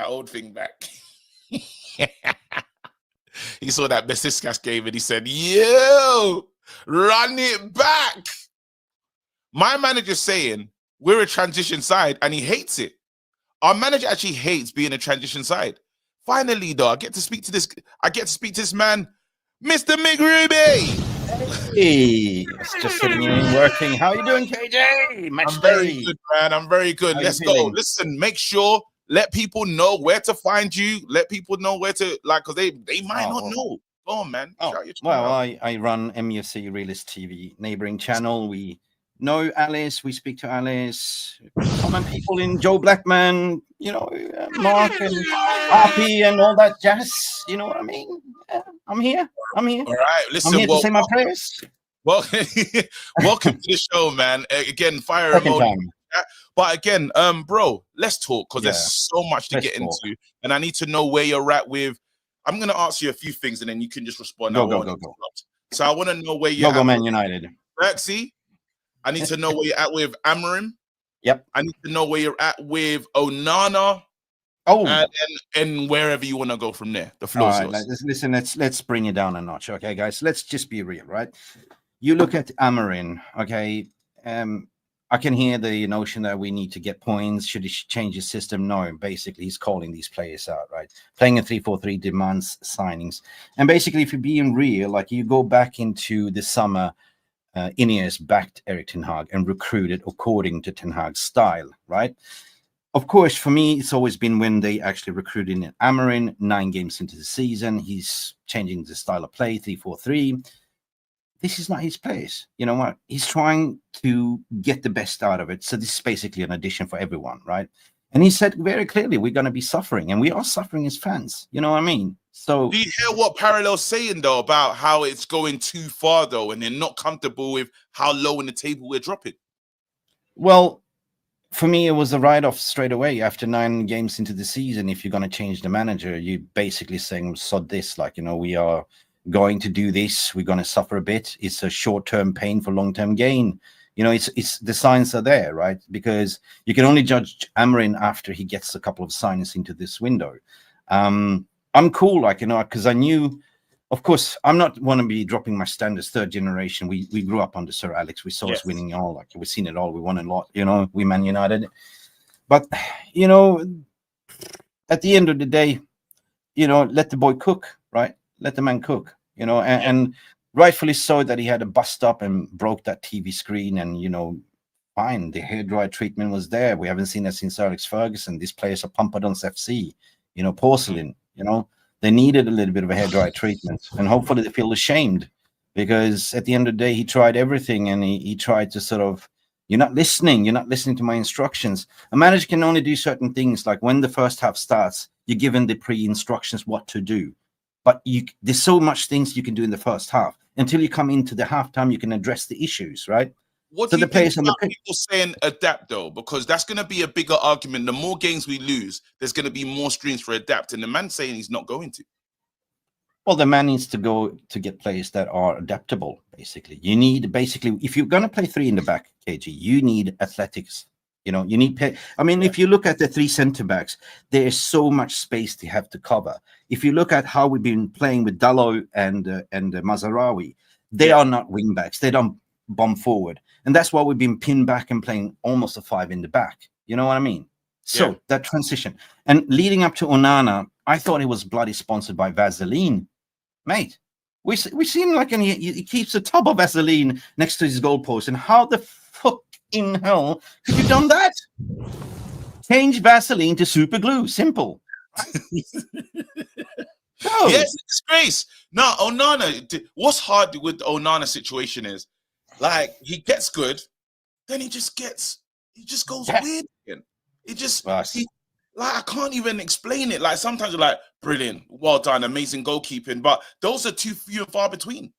that old thing back. He saw that Besiskas game and he said, yo, run it back. My manager's saying we're a transition side and he hates it. Our manager actually hates being a transition side. Finally, though, I get to speak to this man, Mr. Mick Ruby. Hey, it's just sitting in working. How you doing, KJ? Matchday. I'm very good, man. I'm very good. Let's go. Feeling? Listen, make sure, let people know where to find you. Let people know where to, like, because they might not know. Go on, man. I run Mufc RealistTV, neighboring channel. We know Alice. We speak to Alice. Common people in Joe Blackman, you know, Mark and RP and all that jazz. You know what I mean? I'm here. All right. Listen, I'm here to say my prayers. Welcome to the show, man. Again, fire emoji. But again, bro, let's talk because there's so much to get into, and I need to know where you're at with. I'm gonna ask you a few things, and then you can just respond. Go. So I want to know where you're at. Go, Man United. Berksy. I need to know where you're at with Amorim. Yep. I need to know where you're at with Onana. And wherever you want to go from there. The floor. All right, listen, let's bring it down a notch, okay, guys. Let's just be real, right? You look at Amorim, okay. I can hear the notion that we need to get points. Should he change his system? No, basically he's calling these players out, right? Playing a 3-4-3 demands signings. And basically, if you're being real, like you go back into the summer, Ineos backed Erik Ten Hag and recruited according to Ten Hag's style, right? Of course, for me, it's always been when they actually recruited in Amorim 9 games into the season. He's changing the style of play, 3-4-3. This is not his place. You know what? He's trying to get the best out of it. So this is basically an addition for everyone, right? And he said very clearly, we're going to be suffering, and we are suffering as fans. You know what I mean? So do you hear what Parallel's saying, though, about how it's going too far, though, and they're not comfortable with how low in the table we're dropping? Well, for me, it was a write-off straight away after 9 games into the season. If you're going to change the manager, you're basically saying, sod this, like, you know, we are going to do this. We're going to suffer a bit. It's a short-term pain for long-term gain. You know, it's the signs are there, right? Because you can only judge Amorim after he gets a couple of signings into this window. I'm cool, like, you know, because I knew, of course, I'm not want to be dropping my standards. 3rd generation. We grew up under Sir Alex. We saw us winning all, like we've seen it all. We won a lot, you know. We Man United, but you know, at the end of the day, you know, let the boy cook, right? Let the man cook, you know, and rightfully so that he had a bust up and broke that TV screen, and you know, fine. The hairdryer treatment was there. We haven't seen that since Alex Ferguson. These players are Pumpadon's FC, you know, porcelain. You know, they needed a little bit of a hairdryer treatment, and hopefully they feel ashamed, because at the end of the day, he tried everything, and he tried to sort of, you're not listening to my instructions. A manager can only do certain things, like when the first half starts, you're given the pre-instructions what to do. But there's so much things you can do in the first half. Until you come into the halftime, you can address the issues, right? What do you think about people saying adapt, though? Because that's going to be a bigger argument. The more games we lose, there's going to be more streams for adapt. And the man's saying he's not going to. Well, the man needs to go to get players that are adaptable, basically. You need, basically, if you're going to play 3 in the back, KG, you need athletics. You know, you need, I mean, if you look at the 3 center backs, there is so much space they have to cover. If you look at how we've been playing with Dalot and Mazarawi, they are not wing backs. They don't bomb forward. And that's why we've been pinned back and playing almost a 5 in the back. You know what I mean? So that transition. And leading up to Onana, I thought he was bloody sponsored by Vaseline. Mate, we seen like he keeps a tub of Vaseline next to his goalpost. And how the fuck in hell could you done that? Change Vaseline to super glue. Simple. No. Yes, it's disgrace. No, Onana, what's hard with the Onana situation is, like, he gets good, then he just goes weird again. I can't even explain it. Like, sometimes you're like, brilliant, well done, amazing goalkeeping, but those are too few and far between.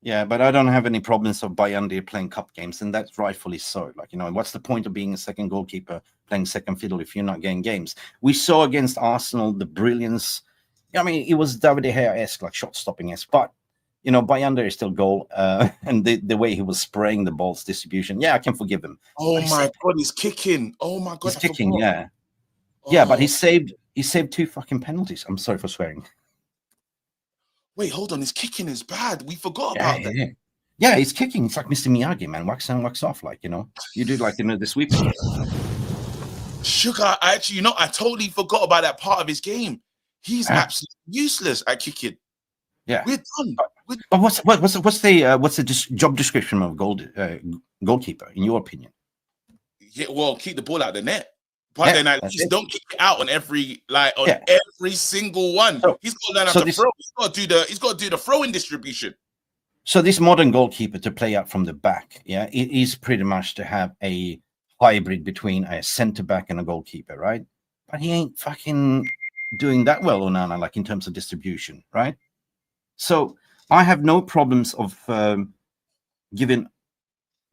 Yeah, but I don't have any problems of Bayandi playing cup games, and that's rightfully so. Like, you know, what's the point of being a second goalkeeper playing second fiddle if you're not getting games? We saw against Arsenal the brilliance. I mean, it was David De Gea-esque, like shot-stopping-esque, but, you know, Bayanda is still goal, and the way he was spraying the ball's distribution, yeah, I can forgive him. Oh my God, he's kicking. Oh my God, he's kicking, yeah. Yeah, but he saved He saved 2 fucking penalties. I'm sorry for swearing. Wait, hold on. His kicking is bad. We forgot Yeah, about that. yeah. Yeah, he's kicking. It's like Mr. Miyagi, man. Wax on, wax off. Like, you know, you do like, you know, the sweep. Sugar, I totally forgot about that part of his game. He's absolutely useless at kicking. Yeah, we're done. But what's the job description of goalkeeper in your opinion? Yeah, well, keep the ball out of the net, but then at least don't kick it out on every every single one. So, he's got to learn how to throw. He's got to do the throwing distribution. So this modern goalkeeper to play out from the back, yeah, it is pretty much to have a hybrid between a center back and a goalkeeper, right? But he ain't fucking doing that well, Onana, like in terms of distribution, right? So I have no problems of giving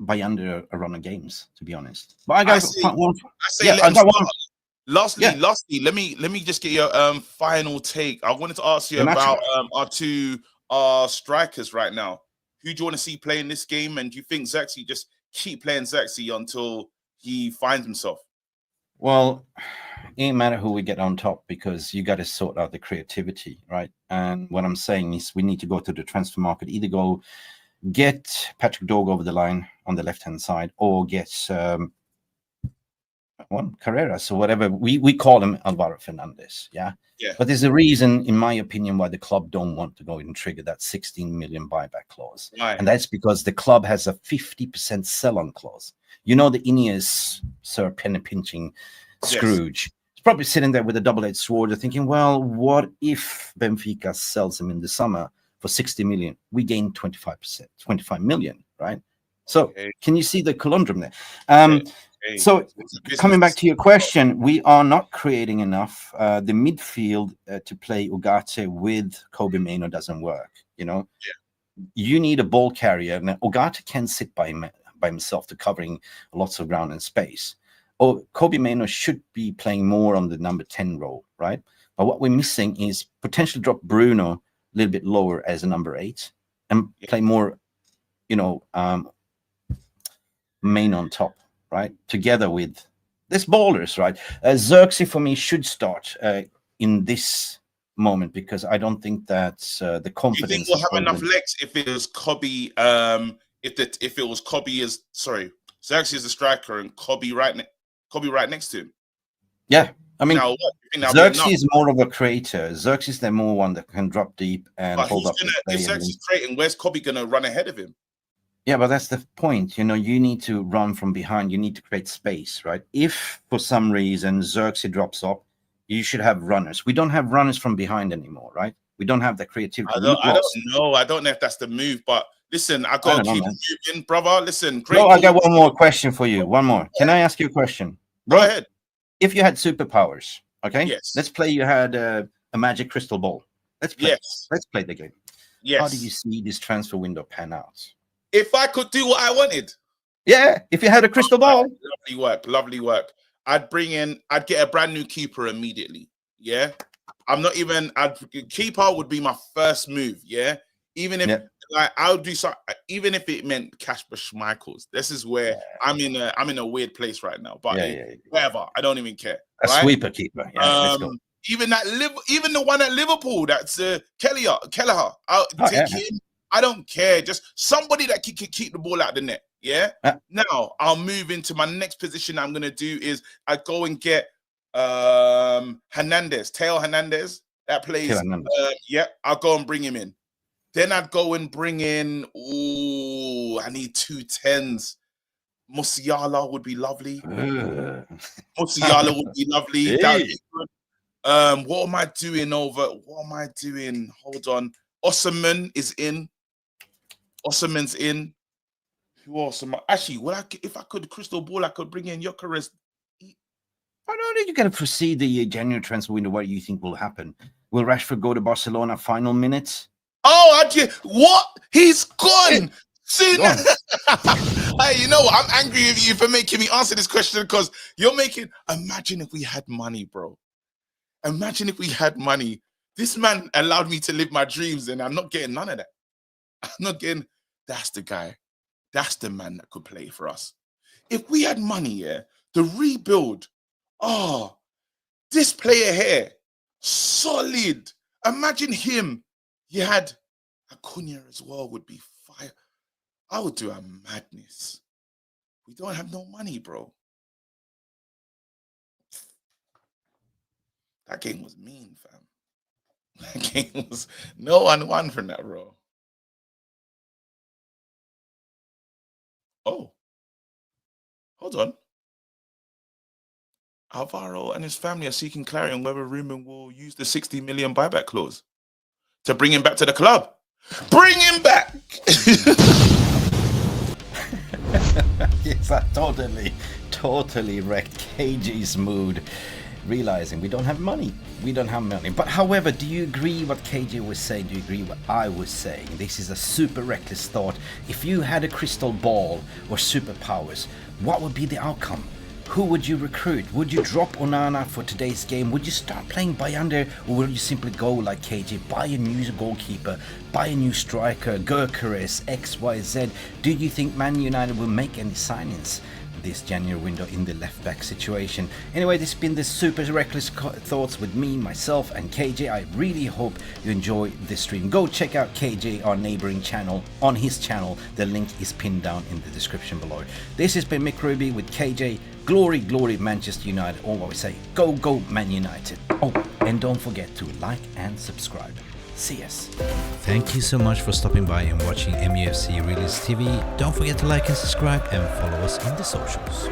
Bayanda a run of games, to be honest. But I got Lastly, let me just get your final take. I wanted to ask you about our two strikers right now. Who do you want to see playing this game? And do you think Zexi just keep playing Zexi until he finds himself? Well, it ain't matter who we get on top because you got to sort out the creativity, right? And what I'm saying is we need to go to the transfer market, either go get Patrick Dorg over the line on the left-hand side or get Carrera. So whatever, we call him Alvaro Fernandez, yeah? But there's a reason, in my opinion, why the club don't want to go and trigger that 16 million buyback clause. And that's because the club has a 50% sell-on clause. You know, the Ineos Sir Penny Pinching Scrooge. He's probably sitting there with a double-edged sword thinking, well, what if Benfica sells him in the summer for 60 million? We gain 25%, 25 million, right? So can you see the conundrum there? So coming back to your question, we are not creating enough. The midfield to play Ugarte with Kobe Mainoo doesn't work, you know? You need a ball carrier. Now, Ugarte can sit by himself to covering lots of ground and space. Or Kobe Mainoo should be playing more on the number 10 role, right? But what we're missing is potentially drop Bruno a little bit lower as a number 8 and play more, you know, Main on top, right? Together with this ballers, right? Xerxes for me should start in this moment because I don't think that's the confidence. Do you think we'll have enough legs if it was Kobe? If it was Kobe as Xerxes is the striker and Kobe right next to him. Yeah, I mean, Xerxes is more of a creator. Xerxes is the more one that can drop deep and hold up. If Xerxes is creating, where's Kobe gonna run ahead of him? Yeah, but that's the point. You know, you need to run from behind. You need to create space, right? If for some reason Xerxes drops off, you should have runners. We don't have runners from behind anymore, right? We don't have that creativity. I don't know. I don't know if that's the move, but listen, I gotta keep moving, brother. Listen, no, I got one more question for you. One more. Can I ask you a question? Go ahead. If you had superpowers, okay? Yes. Let's play. You had a magic crystal ball. Let's play. Yes. Let's play the game. Yes. How do you see this transfer window pan out? If I could do what I wanted. Yeah, if you had a crystal ball. Lovely work. I'd get a brand new keeper immediately. Yeah. Keeper would be my first move. Yeah. Even if I would do something, even if it meant Kasper Schmeichels. This is where I'm in a weird place right now. But whatever. I don't even care. A sweeper keeper. Yeah, let's go. Even the one at Liverpool, that's Kelleher. I'll take him. I don't care. Just somebody that can keep the ball out of the net. Yeah. Now I'll move into my next position. I'm gonna do is I go and get Hernandez, Teo Hernandez that plays. I'll go and bring him in. Then I'd go and bring in. I need 2 10s. Musiala would be lovely. Musiala would be lovely. What am I doing What am I doing? Hold on. Osman is in. Osman's in. Who else am I? Actually, if I could crystal ball, I could bring in Gyökeres. I don't think you're going to proceed the January transfer window. What do you think will happen? Will Rashford go to Barcelona final minutes? Oh, what? He's gone. Soon. Hey, you know what? I'm angry with you for making me answer this question because you're making. Imagine if we had money, bro. Imagine if we had money. This man allowed me to live my dreams, and I'm not getting none of that. I'm not getting. That's the guy. That's the man that could play for us. If we had money, the rebuild. Oh, This player here, solid. Imagine him. You had Acuna as well, would be fire. I would do a madness. We don't have no money, bro. That game was mean, fam. That game was, no one won from that, bro. Oh, hold on. Alvaro and his family are seeking clarity on whether Ruben will use the 60 million buyback clause to bring him back to the club. Bring him back! Yes, I totally wrecked KG's mood, realizing we don't have money. We don't have money. But however, do you agree what KG was saying? Do you agree what I was saying? This is a super reckless thought. If you had a crystal ball or superpowers, what would be the outcome? Who would you recruit? Would you drop Onana for today's game? Would you start playing Bayander, or will you simply go like KG, buy a new goalkeeper, buy a new striker, Gyökeres, XYZ? Do you think Man United will make any signings this January window in the left back situation? Anyway, this has been the super reckless thoughts with me, myself and KJ. I really hope you enjoy this stream. Go check out KJ, our neighboring channel, on his channel. The link is pinned down in the description below. This has been Mick Ruby with KJ. Glory, glory, Manchester United. Always say, go, go, Man United. Oh, and don't forget to like and subscribe. See us. Thank you so much for stopping by and watching MUFC Realist TV. Don't forget to like and subscribe and follow us on the socials.